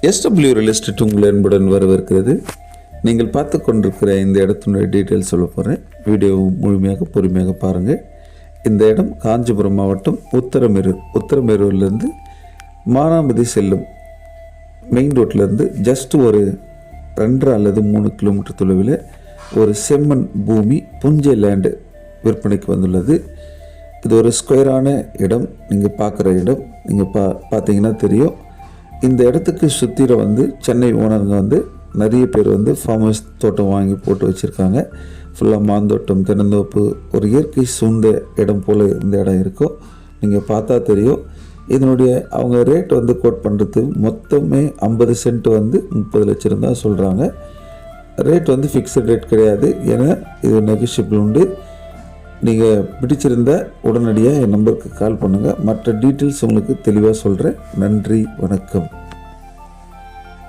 SW real estate உங்களை அன்புடன் வரவேற்கிறது. நீங்கள் பார்த்து கொண்டிருக்கிற இந்த இடத்தினுடைய டீட்டெயில்ஸ் சொல்ல போகிறேன். வீடியோ முழுமையாக பொறுமையாக பாருங்கள். இந்த இடம் காஞ்சிபுரம் மாவட்டம் உத்தரமேரூர்லேருந்து மானாமதி செல்லும் மெயின் ரோட்லேருந்து ஜஸ்ட் ஒரு 2 அல்லது 3 கிலோமீட்டர் தொலைவில் ஒரு செம்மண் பூமி புஞ்சை லேண்டு விற்பனைக்கு வந்துள்ளது. இது ஒரு ஸ்கொயரான இடம். நீங்கள் பார்க்குற இடம் நீங்கள் பார்த்தீங்கன்னா தெரியும். இந்த இடத்துக்கு சுற்றில சென்னை ஓனருங்க நிறைய பேர் ஃபார்ம் ஹவுஸ் தோட்டம் வாங்கி போட்டு வச்சுருக்காங்க. ஃபுல்லாக மாந்தோட்டம், தென்னந்தோப்பு, ஒரு இயற்கை சூழ்ந்த இடம் போல் இந்த இடம் இருக்கும். நீங்கள் பார்த்தா தெரியும். இதனுடைய அவங்க ரேட் கோட் பண்ணுறது மொத்தமே 50 சென்ட் 30 லட்சம் தான் சொல்கிறாங்க. ரேட் ஃபிக்ஸட் ரேட் கிடையாது. ஏன்னா இது நெகோஷியபிள் உண்டு. நீங்கள் பிடிச்சிருந்த உடனடியாக என் நம்பருக்கு கால் பண்ணுங்கள். மற்ற டீட்டெயில்ஸ் உங்களுக்கு தெளிவாக சொல்கிறேன். நன்றி, வணக்கம்.